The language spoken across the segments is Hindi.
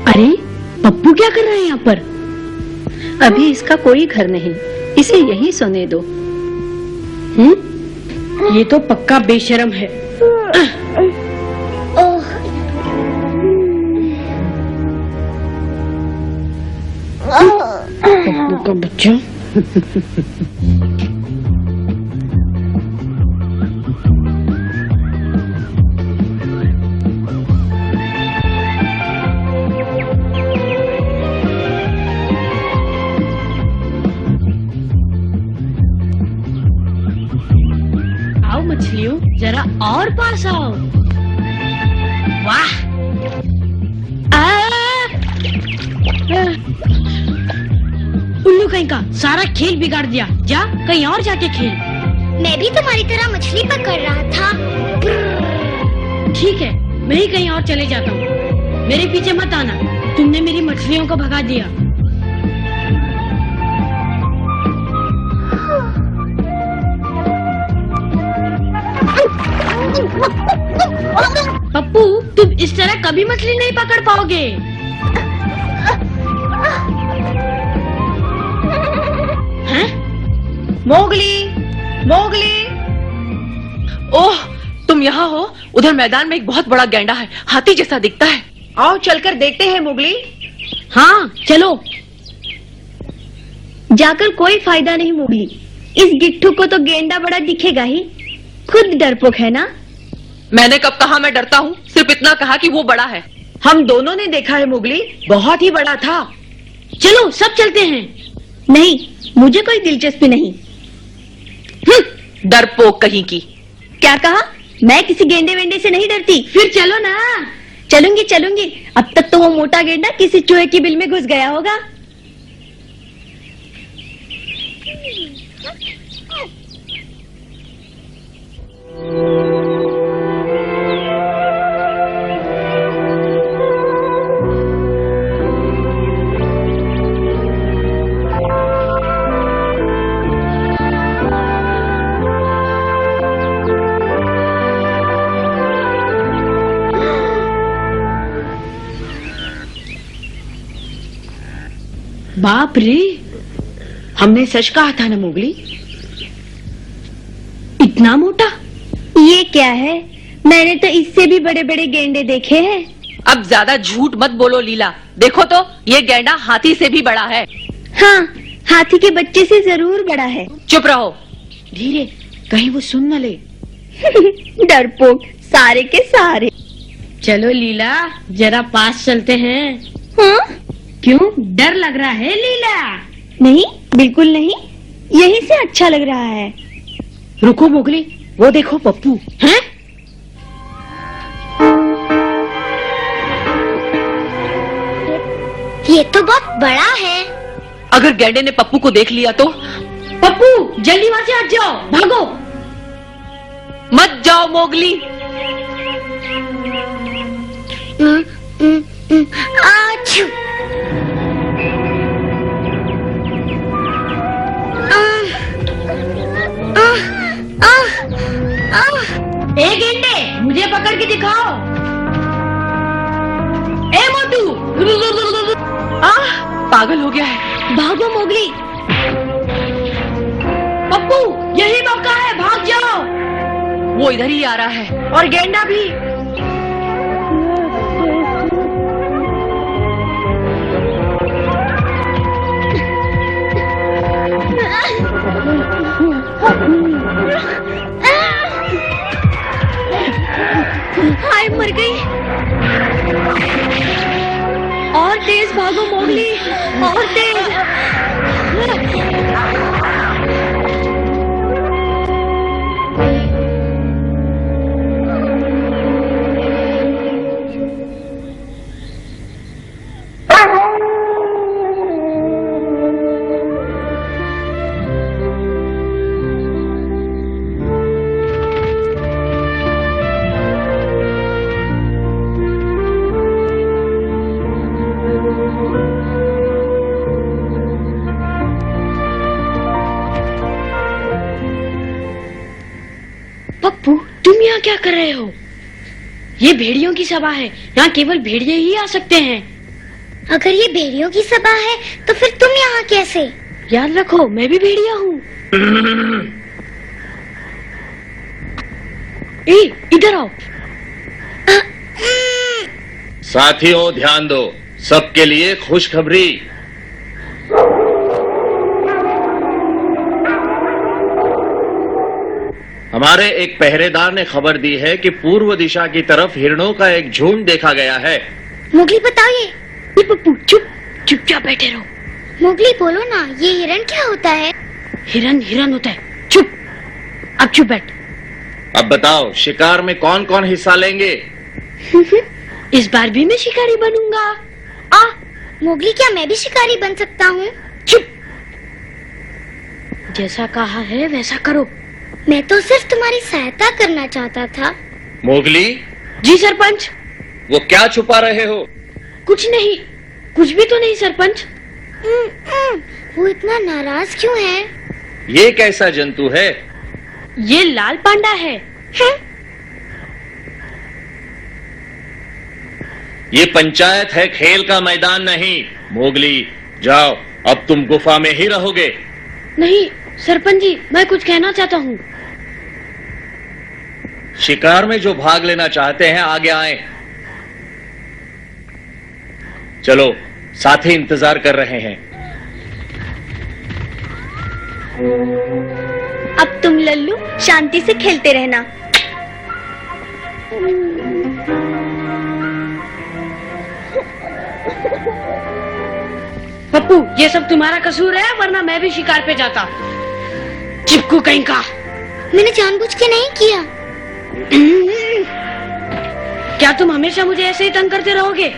अरे पप्पू क्या कर रहा है यहाँ पर? अभी इसका कोई घर नहीं, इसे यहीं सोने दो। ये तो पक्का बेशर्म है। पप्पू का बच्चा। मछलियों जरा और पास आओ। वाह! उल्लू कहीं का सारा खेल बिगाड़ दिया। जा कहीं और जाके खेल। मैं भी तुम्हारी तरह मछली पकड़ रहा था। ठीक है, मैं ही कहीं और चले जाता हूँ। मेरे पीछे मत आना, तुमने मेरी मछलियों को भगा दिया। पप्पू, तुम इस तरह कभी मछली नहीं पकड़ पाओगे। हैं? Mowgli, Mowgli. ओह, तुम यहाँ हो? उधर मैदान में एक बहुत बड़ा गैंडा है, हाथी जैसा दिखता है। आओ चलकर देखते हैं मोगली। हाँ चलो। जाकर कोई फायदा नहीं मोगली, इस गिट्ठू को तो गेंडा बड़ा दिखेगा ही, खुद डरपोक है ना। मैंने कब कहा मैं डरता हूँ? सिर्फ इतना कहा कि वो बड़ा है। हम दोनों ने देखा है मोगली, बहुत ही बड़ा था। चलो सब चलते हैं। नहीं, मुझे कोई दिलचस्पी नहीं। डरपोक कहीं की। क्या कहा? मैं किसी गेंडे वेंडे से नहीं डरती। फिर चलो ना। चलूंगी चलूंगी। अब तक तो वो मोटा गेंडा किसी चूहे की बिल में घुस गया होगा। बाप रे, हमने सच कहा था ना मोगली। इतना मोटा? ये क्या है? मैंने तो इससे भी बड़े बड़े गेंडे देखे हैं। अब ज्यादा झूठ मत बोलो लीला। देखो तो, ये गैंडा हाथी से भी बड़ा है। हाँ, हाथी के बच्चे से जरूर बड़ा है। चुप रहो। धीरे, कहीं वो सुन न ले। डरपोक सारे के सारे। चलो लीला, जरा पास चलते हैं। हाँ? क्यों, डर लग रहा है लीला? नहीं, बिल्कुल नहीं, यहीं से अच्छा लग रहा है। रुको मोगली, वो देखो पप्पू। हैं? ये तो बहुत बड़ा है। अगर गैंडे ने पप्पू को देख लिया तो? पप्पू जल्दी वहां से हट जाओ, भागो। मत जाओ मोगली। आछू। ए गेंडे, मुझे पकड़ के दिखाओ। ए मोटू। पागल हो गया है। भागो मोगली। पप्पू, यही मौका है, भाग जाओ। वो इधर ही आ रहा है। और गेंडा भी। हाय हाय मर गई। और तेज भागो मोगली, और तेज। पप्पू, तुम यहाँ क्या कर रहे हो? ये भेड़ियों की सभा है, यहाँ केवल भेड़िए ही आ सकते हैं। अगर ये भेड़ियों की सभा है तो फिर तुम यहाँ कैसे? याद रखो, मैं भी भेड़िया हूँ। इधर आओ। साथियों ध्यान दो, सबके लिए खुशखबरी। हमारे एक पहरेदार ने खबर दी है कि पूर्व दिशा की तरफ हिरणों का एक झुंड देखा गया है। मोगली बताओ ये पप्पू चुपचाप बैठे रहो। मोगली बोलो ना, ये हिरण क्या होता है? हिरन होता है। चुप, अब चुप बैठ। अब बताओ, शिकार में कौन कौन हिस्सा लेंगे? इस बार भी मैं शिकारी बनूंगा। मोगली, क्या मैं भी शिकारी बन सकता हूँ? चुप, जैसा कहा है वैसा करो। मैं तो सिर्फ तुम्हारी सहायता करना चाहता था। मोगली, जी सरपंच। वो क्या छुपा रहे हो? कुछ नहीं, कुछ भी तो नहीं सरपंच। वो इतना नाराज क्यों है? ये कैसा जंतु है? ये लाल पांडा है। ये पंचायत है, खेल का मैदान नहीं। मोगली, जाओ, अब तुम गुफा में ही रहोगे। नहीं सरपंच जी, मैं कुछ कहना चाहता हूँ। शिकार में जो भाग लेना चाहते हैं आगे आएं। चलो, साथी इंतजार कर रहे हैं। अब तुम लल्लू शांति से खेलते रहना। पप्पू, ये सब तुम्हारा कसूर है, वरना मैं भी शिकार पे जाता। चिपकू कहीं का। मैंने जानबूझ के नहीं किया। क्या तुम हमेशा मुझे ऐसे ही तंग करते रहोगे?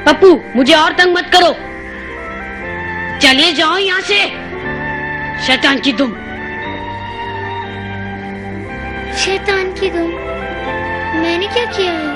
पप्पू, मुझे और तंग मत करो। चले जाओ यहाँ से, शैतान की तुम। शैतान की तुम? मैंने क्या किया है?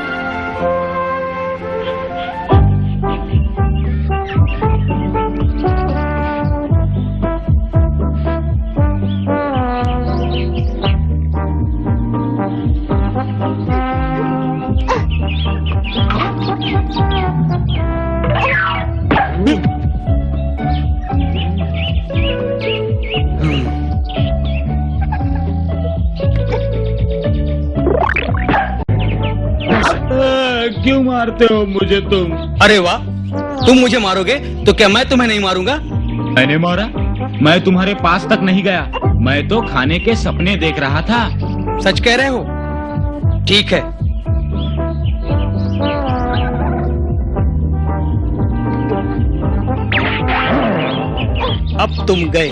क्यों मारते हो मुझे तुम? अरे वाह, तुम मुझे मारोगे तो क्या मैं तुम्हें नहीं मारूंगा? मैंने मारा? मैं तुम्हारे पास तक नहीं गया, मैं तो खाने के सपने देख रहा था। सच कह रहे हो? ठीक है। अब तुम गए।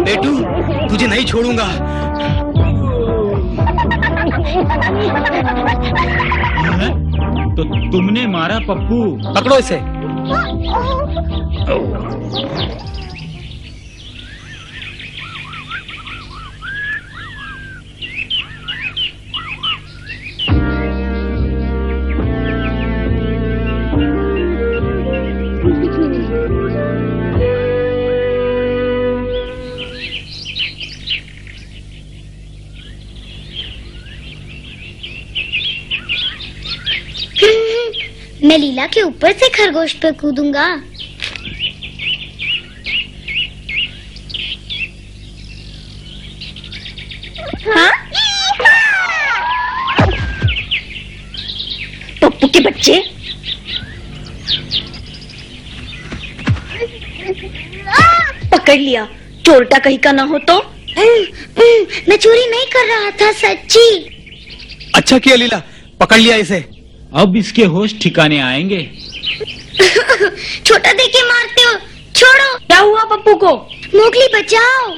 बेटू, तुझे नहीं छोड़ूंगा। तो तुमने मारा पप्पू? पकड़ो इसे। मैं लीला के ऊपर से खरगोश पे कूदूंगा। हाँ? पप्पू के बच्चे, पकड़ लिया। चोरटा कहीं का ना हो तो? मैं चोरी नहीं कर रहा था, सच्ची। अच्छा किया लीला, पकड़ लिया इसे। अब इसके होश ठिकाने आएंगे। छोटा देख के मारते हो, छोड़ो। क्या हुआ पप्पू को? मोगली बचाओ।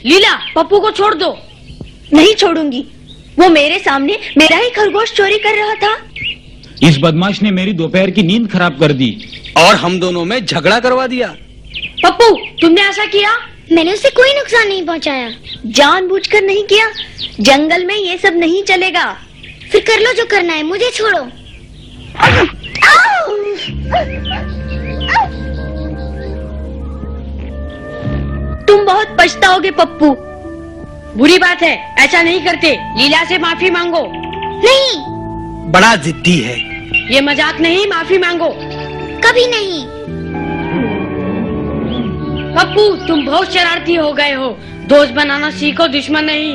लीला, पप्पू को छोड़ दो। नहीं छोड़ूंगी। वो मेरे सामने मेरा ही खरगोश चोरी कर रहा था। इस बदमाश ने मेरी दोपहर की नींद खराब कर दी और हम दोनों में झगड़ा करवा दिया। पप्पू, तुमने ऐसा किया? मैंने उसे कोई नुकसान नहीं पहुंचाया। जानबूझकर नहीं किया। जंगल में ये सब नहीं चलेगा। फिर कर लो जो करना है, मुझे छोड़ो। तुम बहुत पछताओगे पप्पू। बुरी बात है, ऐसा नहीं करते। लीला से माफी मांगो। नहीं, बड़ा जिद्दी है। ये मजाक नहीं, माफी मांगो। कभी नहीं। पप्पू, तुम बहुत शरारती हो गए हो। दोस्त बनाना सीखो, दुश्मन नहीं।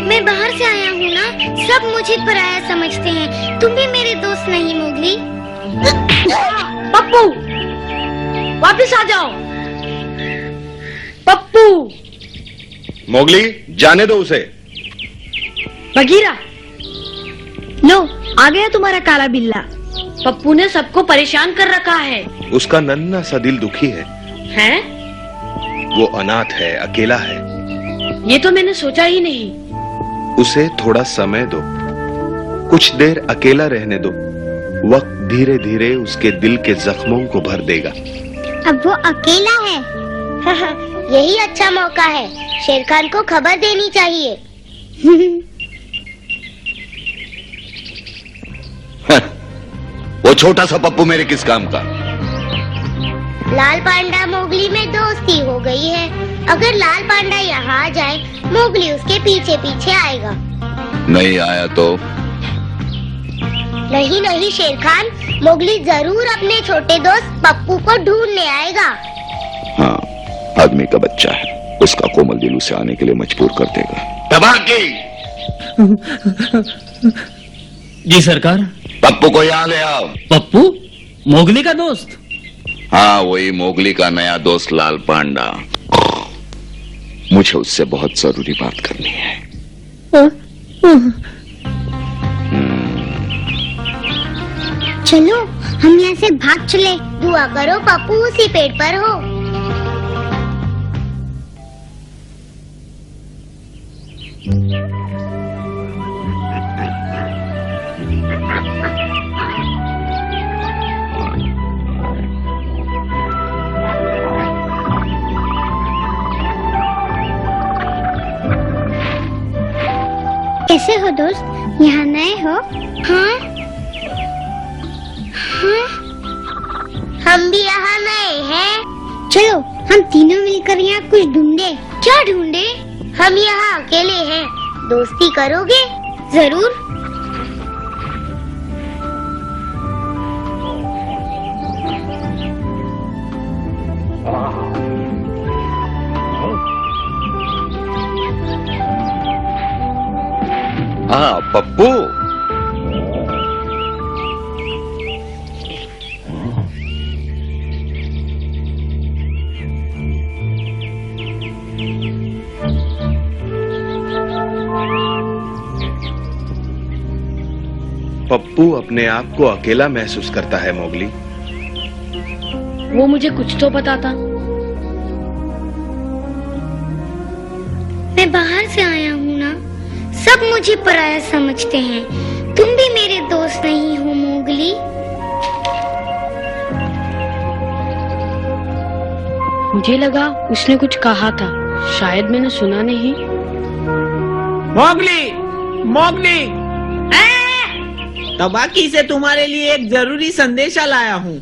मैं बाहर से आया हूँ ना, सब मुझे पराया समझते हैं। तुम भी मेरे दोस्त नहीं मोगली। पप्पू, वापस आ जाओ। पप्पू। मोगली, जाने दो उसे। बगीरा, लो आ गया तुम्हारा काला बिल्ला। पप्पू ने सबको परेशान कर रखा है। उसका नन्हा सा दिल दुखी है। हैं? वो अनाथ है, अकेला है। ये तो मैंने सोचा ही नहीं। उसे थोड़ा समय दो, कुछ देर अकेला रहने दो। वक्त धीरे धीरे उसके दिल के जख्मों को भर देगा। अब वो अकेला है। यही अच्छा मौका है, शेर खान को खबर देनी चाहिए। वो छोटा सा पप्पू मेरे किस काम का? लाल पांडा मोगली में दोस्ती हो गई है। अगर लाल पांडा यहाँ आ जाए, मोगली उसके पीछे पीछे आएगा। नहीं आया तो? नहीं नहीं शेर खान, मोगली जरूर अपने छोटे दोस्त पप्पू को ढूंढने आएगा। हाँ, आदमी का बच्चा है, उसका कोमल दिल उसे आने के लिए मजबूर कर देगा। तबाकी! जी सरकार। पप्पू को यहाँ ले आओ। पप्पू, मोगली का दोस्त? हाँ, वही मोगली का नया दोस्त लाल पांडा। मुझे उससे बहुत जरूरी बात करनी है। चलो हम यहाँ से भाग चले। दुआ करो पप्पू उसी पेड़ पर हो। कैसे हो दोस्त? यहाँ नए हो? हाँ? हाँ? हम भी यहाँ नए हैं। चलो हम तीनों मिलकर यहाँ कुछ ढूंढे। क्या ढूंढे? हम यहाँ अकेले हैं, दोस्ती करोगे? जरूर। हाँ पप्पू, पप्पू अपने आप को अकेला महसूस करता है मोगली। वो मुझे कुछ तो बताता। मैं बाहर से आया हूँ ना, सब मुझे पराया समझते हैं। तुम भी मेरे दोस्त नहीं हो मोगली। मुझे लगा उसने कुछ कहा था, शायद मैंने सुना नहीं। मोगली, मोगली, तबाकी से तुम्हारे लिए एक जरूरी संदेशा लाया हूँ।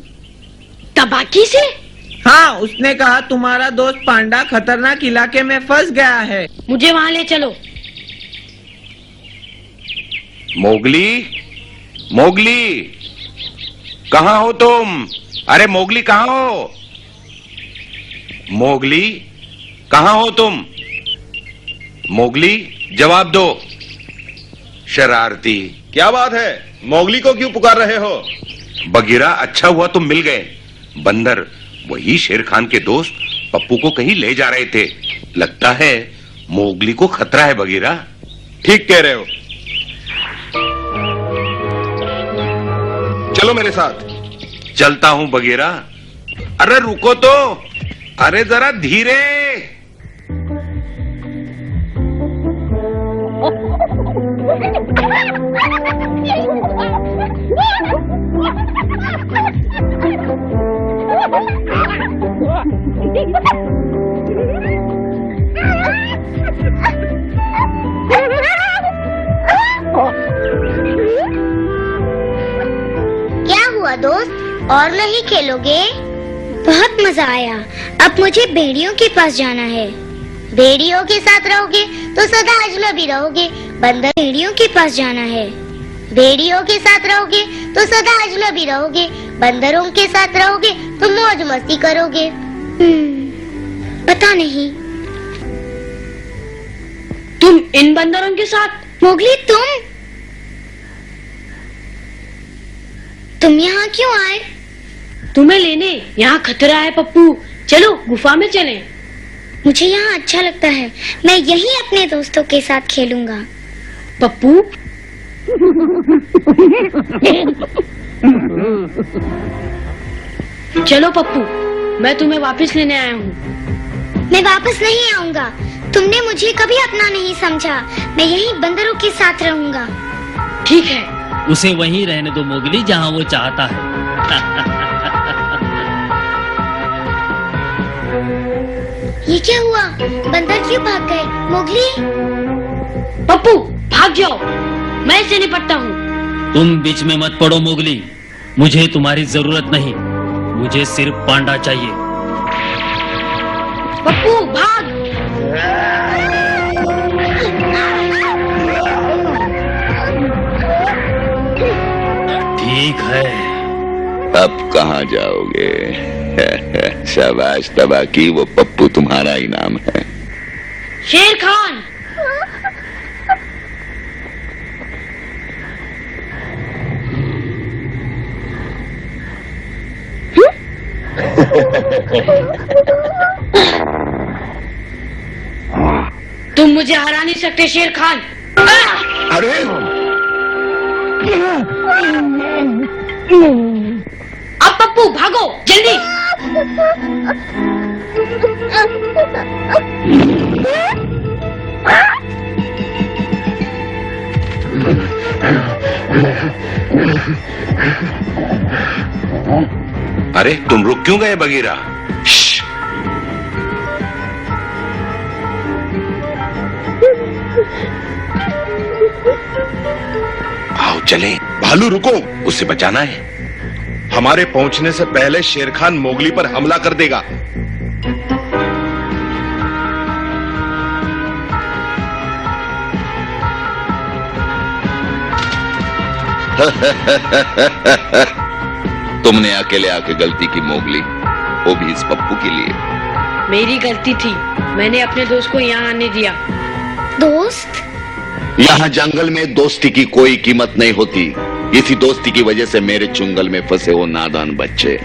तबाकी से? हाँ, उसने कहा तुम्हारा दोस्त पांडा खतरनाक इलाके में फंस गया है। मुझे वहाँ ले चलो। मोगली, मोगली, कहाँ हो तुम? अरे मोगली कहाँ हो? मोगली, कहाँ हो तुम? मोगली, जवाब दो। शरारती, क्या बात है? मोगली को क्यों पुकार रहे हो? बगीरा, अच्छा हुआ तुम मिल गए। बंदर, वही शेर खान के दोस्त पप्पू को कहीं ले जा रहे थे। लगता है मोगली को खतरा है बगीरा। ठीक कह रहे हो। चलो मेरे साथ। चलता हूं बगीरा। अरे रुको तो, अरे जरा धीरे। क्या हुआ दोस्त, और नहीं खेलोगे? बहुत मजा आया। अब मुझे भेड़ियों के पास जाना है। भेड़ियों के साथ रहोगे तो सदा अजनबी रहोगे। बंदर भेड़ियों के पास जाना है। भेड़ियों के साथ रहोगे तो सदा अजनबी रहोगे। बंदरों के साथ रहोगे तो मौज मस्ती करोगे। पता नहीं। तुम इन बंदरों के साथ? मोगली तुम यहाँ क्यों आए? तुम्हें लेने। यहाँ खतरा है पप्पू, चलो गुफा में चलें। मुझे यहाँ अच्छा लगता है। मैं यहीं अपने दोस्तों के साथ खेलूंगा। पप्पू चलो पप्पू, मैं तुम्हें वापस लेने आया हूँ। मैं वापस नहीं आऊंगा। तुमने मुझे कभी अपना नहीं समझा। मैं यहीं बंदरों के साथ रहूंगा। ठीक है। उसे वहीं रहने दो मोगली, जहाँ वो चाहता है। ये क्या हुआ? बंदर क्यों भाग गए? मोगली, पप्पू भाग जाओ, मैं इससे निपटता हूँ। तुम बीच में मत पड़ो मोगली, मुझे तुम्हारी जरूरत नहीं। मुझे सिर्फ पांडा चाहिए। पप्पू भाग। ठीक है। अब कहाँ जाओगे? शाबाश तबाकी, वो पप्पू तुम्हारा इनाम है। शेर खान। तुम मुझे हरा नहीं सकते शेर खान। अरे अब पप्पू भागो जल्दी। अरे तुम रुक क्यों गए बगीरा? आओ चलें। भालू रुको, उससे बचाना है। हमारे पहुंचने से पहले शेर खान मोगली पर हमला कर देगा। तुमने अकेले आके गलती की मोगली, वो भी इस पप्पू के लिए। मेरी गलती थी, मैंने अपने दोस्त को यहाँ आने दिया। दोस्त? यहाँ जंगल में दोस्ती की कोई कीमत नहीं होती। इसी दोस्ती की वजह से मेरे चुंगल में फंसे वो नादान बच्चे।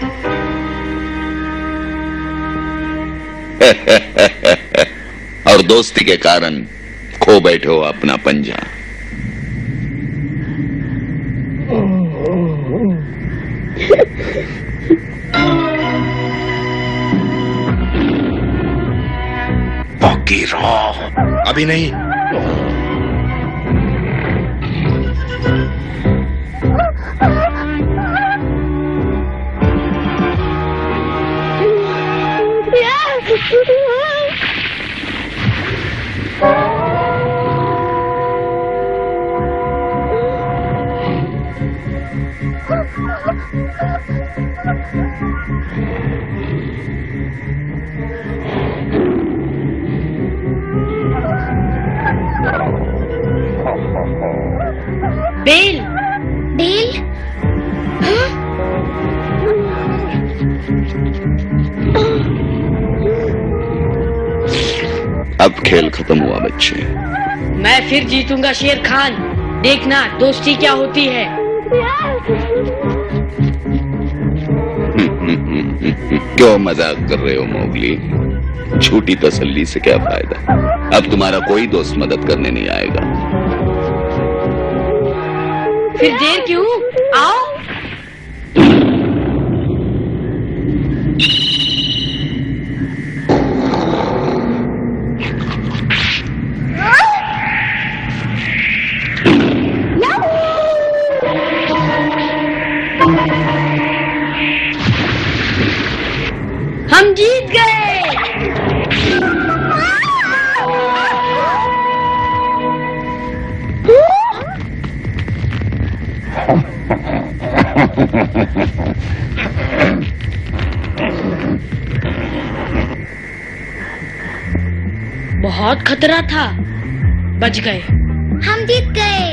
और दोस्ती के कारण खो बैठे हो अपना पंजा। बगीरा, अभी नहीं। बेल। बेल? हाँ? अब खेल खत्म हुआ बच्चे। मैं फिर जीतूंगा शेर खान, देखना दोस्ती क्या होती है। क्यों मजाक कर रहे हो मोगली? झूठी तसल्ली से क्या फायदा। अब तुम्हारा कोई दोस्त मदद करने नहीं आएगा। फिर देर क्यों, आओ। हम जीत गए। बहुत खतरा था, बच गए। हम जीत गए।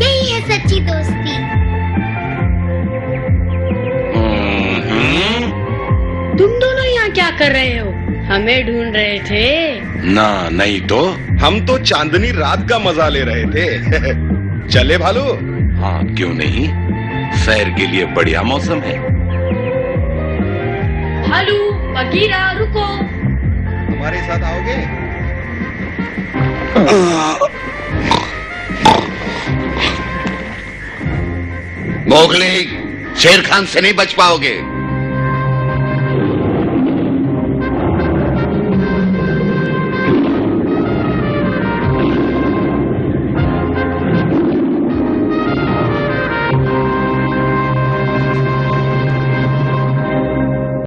यही है सच्ची दोस्ती। तुम दोनों यहाँ क्या कर रहे हो? हमें ढूंढ रहे थे। ना नहीं तो हम तो चांदनी रात का मजा ले रहे थे। चले भालू? हाँ क्यों नहीं, सैर के लिए बढ़िया मौसम है। भालू, बगीरा, रुको। हमारे साथ आओगे? मोगली, शेर खान से नहीं बच पाओगे।